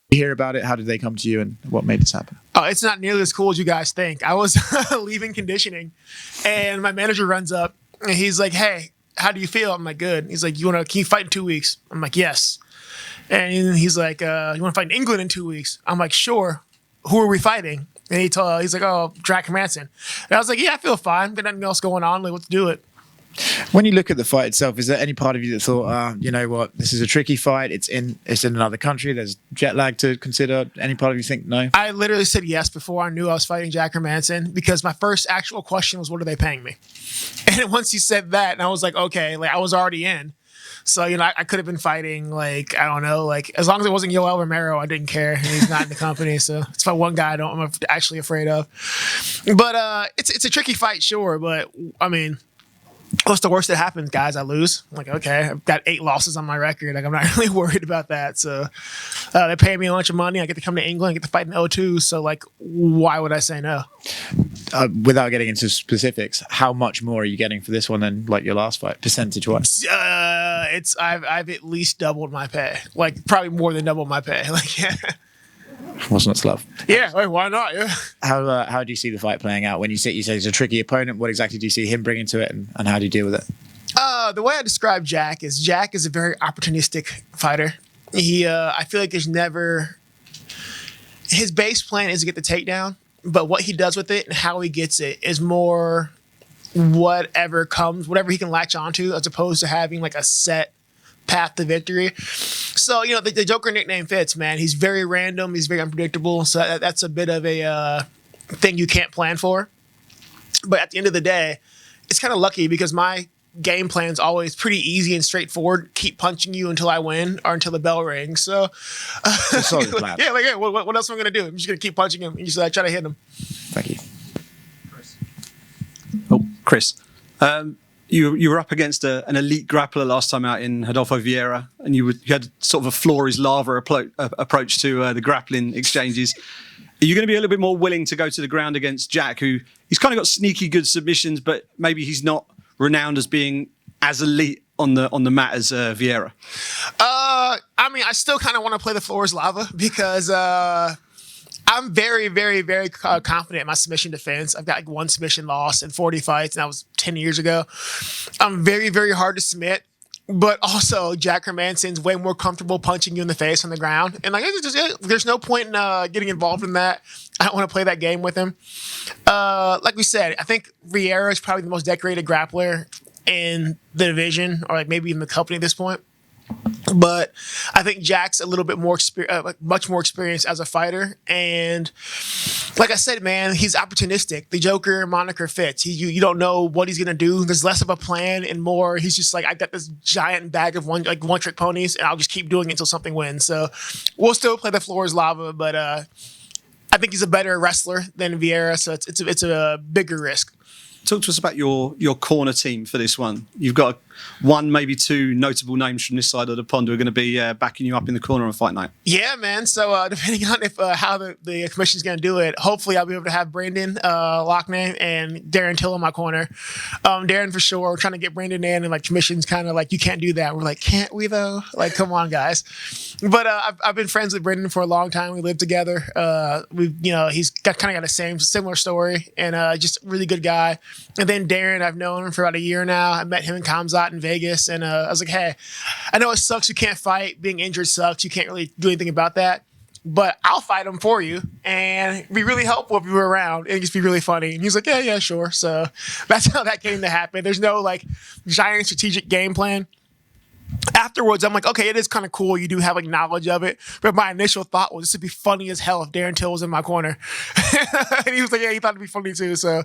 You hear about it? How did they come to you, and what made this happen? Oh, it's not nearly as cool as you guys think. I was leaving conditioning, and my manager runs up, and he's like, "Hey, how do you feel?" I'm like, "Good." He's like, can you fight in 2 weeks?" I'm like, "Yes." And he's like, "You want to fight in England in 2 weeks?" I'm like, "Sure." Who are we fighting? And he's like, "Oh, Jack Hermansson." And I was like, "Yeah, I feel fine. Got nothing else going on. Like, let's do it." When you look at the fight itself, is there any part of you that thought, you know what, this is a tricky fight. It's in another country. There's jet lag to consider. Any part of you think no? I literally said yes before I knew I was fighting Jack Hermansson, because my first actual question was, what are they paying me? And once he said that, and I was like, okay, like I was already in. So, I could have been fighting, like, I don't know, like, as long as it wasn't Yoel Romero, I didn't care. And he's not in the company. So it's about one guy I'm actually afraid of. But it's a tricky fight, sure. But, I mean, what's the worst that happens, guys? I lose. I'm like, okay, I've got 8 losses on my record. Like, I'm not really worried about that. So they pay me a bunch of money. I get to come to England. I get to fight in O2. So, like, why would I say no? Without getting into specifics, how much more are you getting for this one than like your last fight, percentage-wise? I've at least doubled my pay. Like, probably more than double my pay. Like, yeah. What's not to love? Yeah, like, why not? Yeah. How do you see the fight playing out? When you say it's a tricky opponent, what exactly do you see him bringing to it, and how do you deal with it? The way I describe Jack is a very opportunistic fighter. I feel like there's never, his base plan is to get the takedown, but what he does with it and how he gets it is more whatever he can latch onto, as opposed to having like a set path to victory. So, the Joker nickname fits, man. He's very random. He's very unpredictable. So that's a bit of a thing you can't plan for. But at the end of the day, it's kind of lucky, because my game plan's always pretty easy and straightforward. Keep punching you until I win or until the bell rings. So, it's a solid plan. Yeah, like, what else am I going to do? I'm just going to keep punching him and just try to hit him. Thank you. Chris. You were up against an elite grappler last time out in Rodolfo Vieira, and you had sort of a floor is lava approach to the grappling exchanges. Are you going to be a little bit more willing to go to the ground against Jack, who he's kind of got sneaky good submissions, but maybe he's not renowned as being as elite on the mat as Vieira? I mean, I still kind of want to play the floor is lava, because I'm very, very, very confident in my submission defense. I've got like 1 submission loss in 40 fights, and that was 10 years ago. I'm very, very hard to submit, but also Jack Hermansson's way more comfortable punching you in the face on the ground. And like, there's no point in getting involved in that. I don't want to play that game with him. Like we said, I think Vieira is probably the most decorated grappler in the division, or like maybe in the company at this point. But I think Jack's a little bit more much more experienced as a fighter, and like I said, man, he's opportunistic. The Joker moniker fits. You don't know what he's gonna do. There's less of a plan and more. He's just like, I got this giant bag of one trick ponies, and I'll just keep doing it until something wins. So we'll still play the floor is lava, but I think he's a better wrestler than Vieira, so it's a bigger risk. Talk to us about your corner team for this one. You've got 1, maybe 2 notable names from this side of the pond who are going to be backing you up in the corner on fight night. Yeah, man. So depending on how the commission's going to do it, hopefully I'll be able to have Brandon Lockney and Darren Till in my corner. Darren for sure. We're trying to get Brandon in, and like commission's kind of like, you can't do that. We're like, can't we though? Like, come on, guys. But I've been friends with Brandon for a long time. We lived together. He's got a similar story, and just a really good guy. And then Darren, I've known him for about a year now. I met him in Kamzat in Vegas, and I was like, hey, I know it sucks you can't fight. Being injured sucks. You can't really do anything about that. But I'll fight him for you, and it'd be really helpful if you were around. It'd just be really funny. And he's like, yeah, sure. So that's how that came to happen. There's no like giant strategic game plan. Afterwards, I'm like, okay, it is kind of cool. You do have like knowledge of it. But my initial thought was this would be funny as hell if Darren Till was in my corner. And he was like, yeah, he thought it'd be funny too. So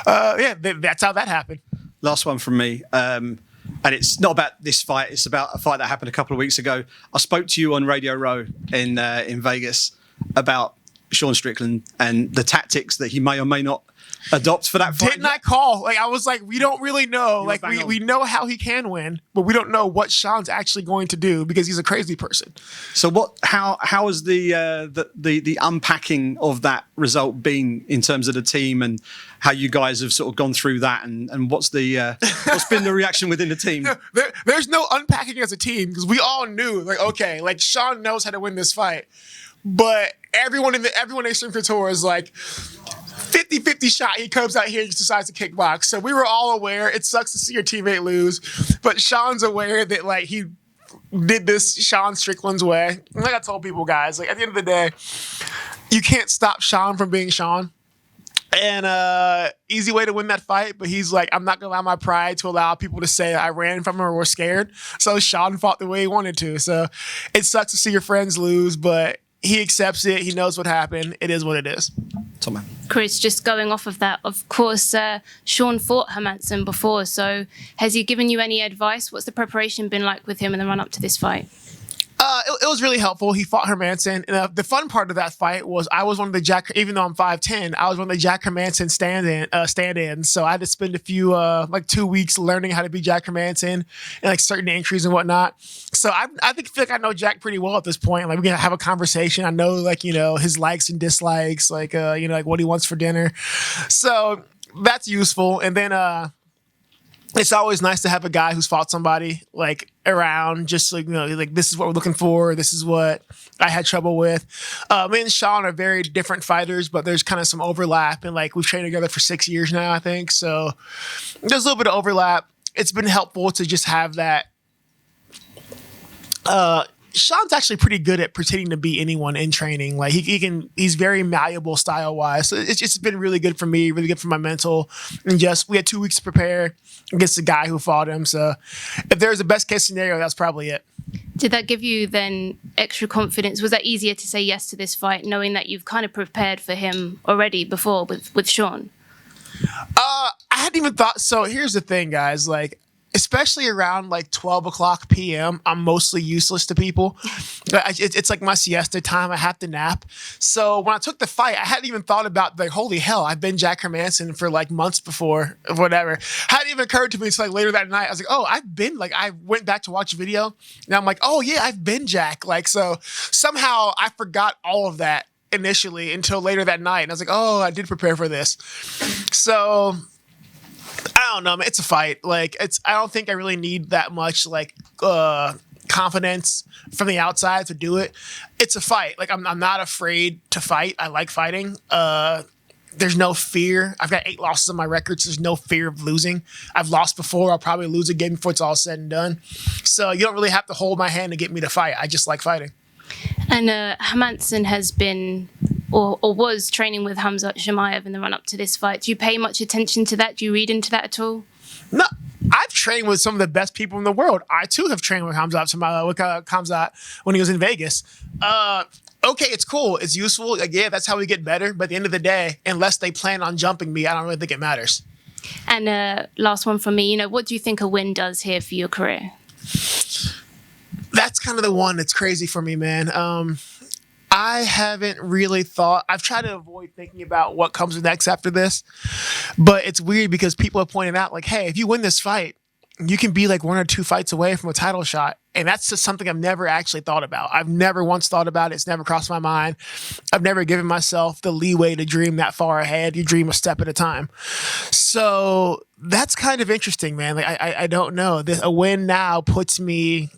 that's how that happened. Last one from me. And it's not about this fight. It's about a fight that happened a couple of weeks ago. I spoke to you on Radio Row in Vegas about Sean Strickland and the tactics that he may or may not adopt for that fight. Didn't I call? Like, I was like, we don't really know. Like, we know how he can win, but we don't know what Sean's actually going to do, because he's a crazy person. So how has the unpacking of that result been in terms of the team, and how you guys have sort of gone through that, and what's been the reaction within the team? There's no unpacking as a team, because we all knew, like, okay, like Sean knows how to win this fight. but everyone in Extreme Couture is like 50-50 shot. He comes out here and just decides to kickbox. So we were all aware. It sucks to see your teammate lose, but Sean's aware that like he did this Sean Strickland's way. And like I told people, guys, like at the end of the day, you can't stop Sean from being Sean. And easy way to win that fight, but he's like, I'm not gonna allow my pride to allow people to say I ran from him or was scared. So Sean fought the way he wanted to. So it sucks to see your friends lose, but he accepts it. He knows what happened. It is what it is. Chris, just going off of that, of course, Sean fought Hermansson before. So has he given you any advice? What's the preparation been like with him in the run up to this fight? It was really helpful. He fought Hermansson. And the fun part of that fight was I was one of the even though I'm 5'10", I was one of the Jack Hermansson stand-ins. So I had to spend a few, like 2 weeks learning how to be Jack Hermansson and like certain entries and whatnot. So I feel like I know Jack pretty well at this point. Like we're going to have a conversation. I know like, his likes and dislikes, like, like what he wants for dinner. So that's useful. And then, it's always nice to have a guy who's fought somebody like around, just like, like this is what we're looking for. This is what I had trouble with. Me and Sean are very different fighters, but there's kind of some overlap, and like we've trained together for 6 years now, I think. So there's a little bit of overlap. It's been helpful to just have that. Sean's actually pretty good at pretending to be anyone in training. Like he's very malleable style wise. So it's just been really good for me, really good for my mental. And just, we had 2 weeks to prepare against the guy who fought him. So if there's a best case scenario, that's probably it. Did that give you then extra confidence? Was that easier to say yes to this fight, knowing that you've kind of prepared for him already before with Sean? I hadn't even thought. So here's the thing, guys, like, especially around like 12 o'clock p.m., I'm mostly useless to people. It's like my siesta time. I have to nap. So when I took the fight, I hadn't even thought about like, holy hell, I've been Jack Hermansson for like months before, whatever. Hadn't even occurred to me until like later that night. I was like, oh, I went back to watch a video. And I'm like, oh yeah, I've been Jack. Like, so somehow I forgot all of that initially until later that night. And I was like, oh, I did prepare for this. So I don't know, man. It's a fight. Like, I don't think I really need that much like confidence from the outside to do it. It's a fight. Like, I'm not afraid to fight. I like fighting. There's no fear. I've got 8 losses on my record, so there's no fear of losing. I've lost before. I'll probably lose again before it's all said and done. So you don't really have to hold my hand to get me to fight. I just like fighting. And Hermansson has been or was training with Khamzat Chimaev in the run up to this fight. Do you pay much attention to that? Do you read into that at all? No, I've trained with some of the best people in the world. I too have trained with Khamzat when he was in Vegas. Okay, it's cool. It's useful. Like, yeah, that's how we get better. But at the end of the day, unless they plan on jumping me, I don't really think it matters. And last one from me. What do you think a win does here for your career? That's kind of the one that's crazy for me, man. I haven't really thought. I've tried to avoid thinking about what comes next after this, but it's weird because people have pointed out, like, hey, if you win this fight, you can be like 1 or 2 fights away from a title shot. And that's just something I've never actually thought about. I've never once thought about it. It's never crossed my mind. I've never given myself the leeway to dream that far ahead. You dream a step at a time. So that's kind of interesting, man. Like, I don't know. A win now puts me...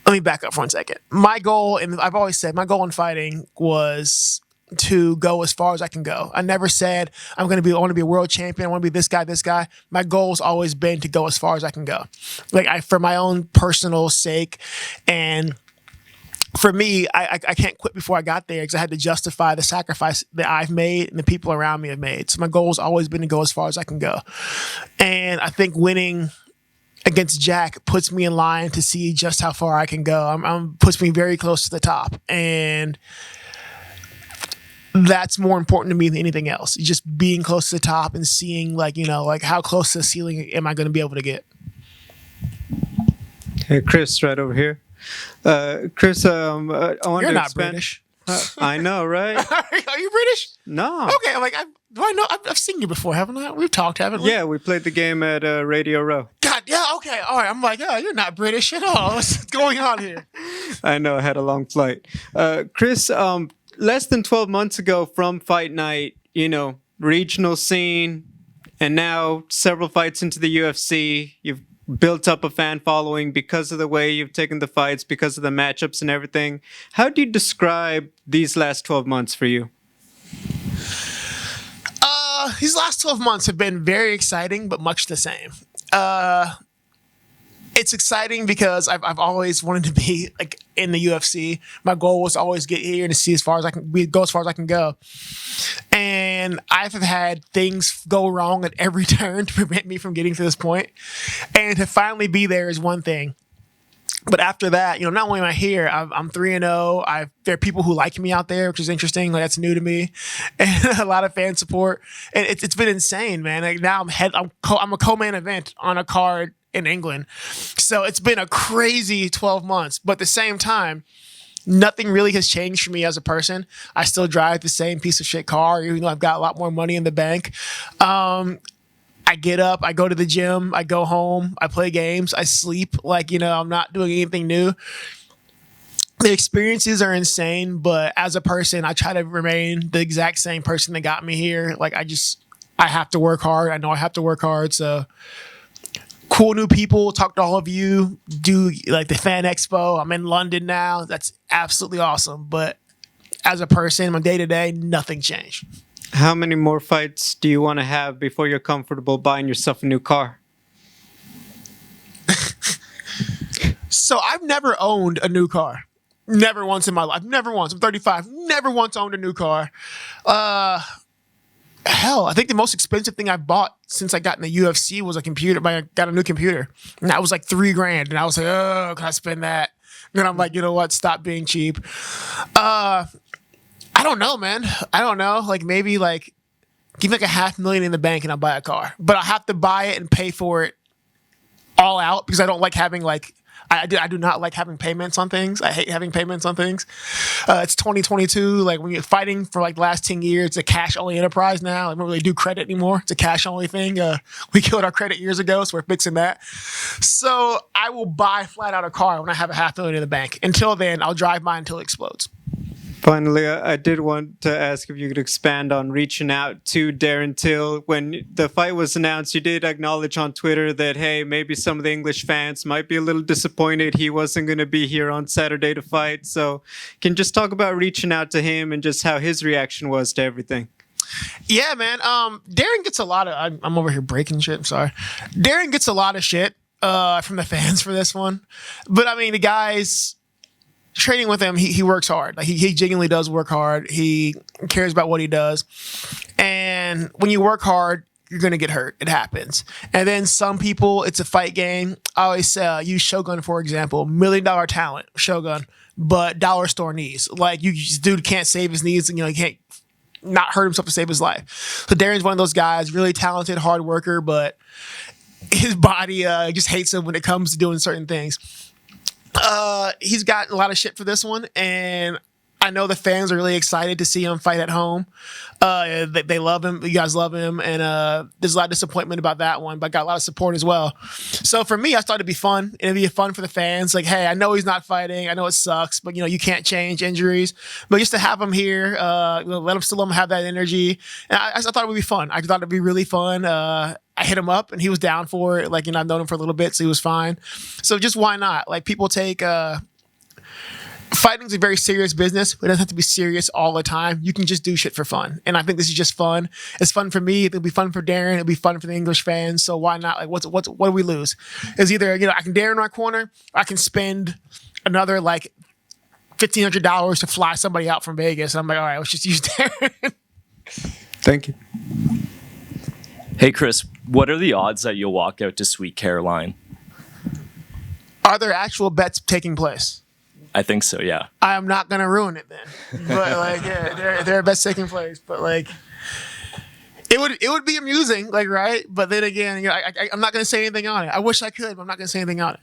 Let me back up for 1 second. My goal, and I've always said, my goal in fighting was to go as far as I can go. I never said I want to be a world champion. I want to be this guy. My goal's always been to go as far as I can go. Like, for my own personal sake. And for me, I can't quit before I got there because I had to justify the sacrifice that I've made and the people around me have made. So my goal's always been to go as far as I can go. And I think winning against Jack puts me in line to see just how far I can go. Puts me very close to the top. And that's more important to me than anything else. Just being close to the top and seeing, like, like how close to the ceiling am I going to be able to get. Hey, Chris, right over here. Chris, I want You're to not expand. British. I know, right? Are you British? No. Okay, I'm like, do I know? I've seen you before, haven't I? We've talked, haven't we? Yeah, we played the game at Radio Row. God, yeah, okay, all right. I'm like, oh, you're not British at all. What's going on here? I know, I had a long flight. Chris, less than 12 months ago from Fight Night, regional scene, and now several fights into the UFC, you've built up a fan following because of the way you've taken the fights, because of the matchups and everything. How do you describe these last 12 months for you? These last 12 months have been very exciting, but much the same. It's exciting because I've always wanted to be like in the UFC. My goal was to always get here and to see as far as I can go as far as I can go. And I've had things go wrong at every turn to prevent me from getting to this point. And to finally be there is one thing. But after that, not only am I here, I'm 3-0. There are people who like me out there, which is interesting. Like, that's new to me, and a lot of fan support. And it's been insane, man. Like, now I'm a co-main event on a card in England, so it's been a crazy 12 months. But at the same time, nothing really has changed for me as a person. I still drive the same piece of shit car, even though I've got a lot more money in the bank. I get up, I go to the gym, I go home, I play games, I sleep. I'm not doing anything new. The experiences are insane, but as a person, I try to remain the exact same person that got me here. I have to work hard. I know I have to work hard. So cool new people, talk to all of you, do the fan expo. I'm in London now. That's absolutely awesome. But as a person, my day to day, nothing changed. How many more fights do you want to have before you're comfortable buying yourself a new car? So I've never owned a new car. Never once in my life. Never once. I'm 35. Never once owned a new car. Hell, I think the most expensive thing I bought since I got in the UFC was a computer. I got a new computer. And that was like $3,000. And I was like, oh, can I spend that? And then I'm like, you know what? Stop being cheap. I don't know, man. I don't know. Maybe give me $500,000 in the bank and I'll buy a car. But I have to buy it and pay for it all out because I don't like having I do not like having payments on things. I hate having payments on things. It's 2022. When you're fighting for the last 10 years, it's a cash only enterprise now. I don't really do credit anymore. It's a cash only thing. We killed our credit years ago, so we're fixing that. So I will buy flat out a car when I have $500,000 in the bank. Until then, I'll drive mine until it explodes. Finally, I did want to ask if you could expand on reaching out to Darren Till. When the fight was announced, you did acknowledge on Twitter that, hey, maybe some of the English fans might be a little disappointed he wasn't going to be here on Saturday to fight. So can you just talk about reaching out to him and just how his reaction was to everything? Yeah, man. Darren gets a lot of... I'm over here breaking shit. I'm sorry. Darren gets a lot of shit from the fans for this one. But, the guy's... Training with him, he works hard. He genuinely does work hard. He cares about what he does. And when you work hard, you're going to get hurt. It happens. And then some people, it's a fight game. I always use Shogun, for example. $1 million talent, Shogun, but dollar store knees. Dude can't save his knees and, he can't not hurt himself to save his life. So Darren's one of those guys, really talented, hard worker, but his body just hates him when it comes to doing certain things. He's got a lot of shit for this one, and I know the fans are really excited to see him fight at home. They love him. You guys love him, and there's a lot of disappointment about that one, but I got a lot of support as well. So for me, I thought it'd be fun. It'd be fun for the fans. Hey, I know he's not fighting. I know it sucks, but you can't change injuries. But just to have him here, let him have that energy. And I thought it would be fun. I thought it'd be really fun. I hit him up and he was down for it. I've known him for a little bit, so he was fine. So just why not? People take fighting's a very serious business. It doesn't have to be serious all the time. You can just do shit for fun. And I think this is just fun. It's fun for me. It'll be fun for Darren. It'll be fun for the English fans. So why not? What do we lose? It's either, I can Darren in my corner, or I can spend another $1,500 to fly somebody out from Vegas. And I'm all right, let's just use Darren. Thank you. Hey, Chris, what are the odds that you'll walk out to Sweet Caroline? Are there actual bets taking place? I think so, yeah. I am not going to ruin it then. But there are bets taking place. But it would be amusing, right? But then again, I'm not going to say anything on it. I wish I could, but I'm not going to say anything on it.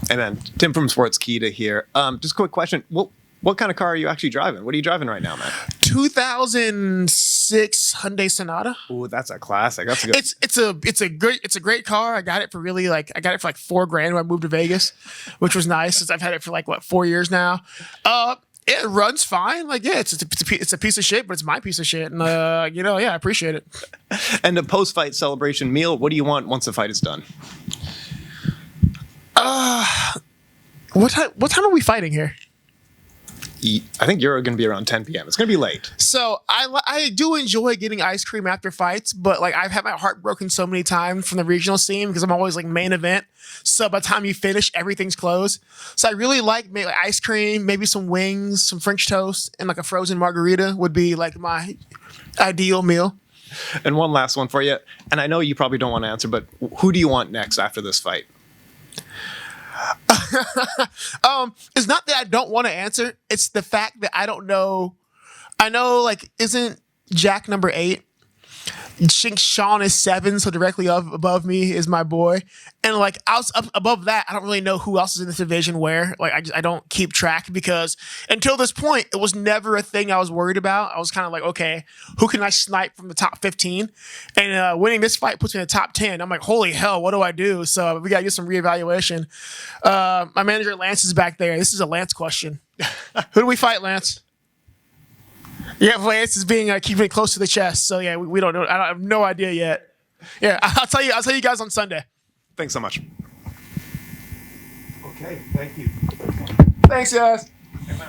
Hey man, Tim from Sports Kita here. Just a quick question. What kind of car are you actually driving? What are you driving right now, man? 2006 Hyundai Sonata. Ooh, that's a classic. That's a good. It's a great car. I got it for $4,000 when I moved to Vegas, which was nice since I've had it for 4 years now. It runs fine. Like, yeah, it's a piece of shit, but it's my piece of shit. And, I appreciate it. And the post-fight celebration meal, what do you want once the fight is done? What time are we fighting here? I think you're going to be around 10 p.m. It's going to be late. So I do enjoy getting ice cream after fights, but like I've had my heart broken so many times from the regional scene because I'm always like main event. So by the time you finish, everything's closed. So I really like maybe like ice cream, maybe some wings, some French toast, and like a frozen margarita would be like my ideal meal. And one last one for you. And I know you probably don't want to answer, but who do you want next after this fight? It's not that I don't want to answer. It's the fact that I don't know. I know, like, isn't Jack number 8? I think Sean is 7, so directly above me is my boy. And like up above that, I don't really know who else is in this division where. Like I don't keep track because until this point, it was never a thing I was worried about. I was kind of like, okay, who can I snipe from the top 15? And winning this fight puts me in the top 10. I'm like, holy hell, what do I do? So we got to get some reevaluation. My manager Lance is back there. This is a Lance question. Who do we fight, Lance? Yeah, Lance is being keeping it close to the chest. So yeah, we don't know. I have no idea yet. Yeah, I'll tell you guys on Sunday. Thanks so much. Okay, thank you. Thanks, guys. Amen.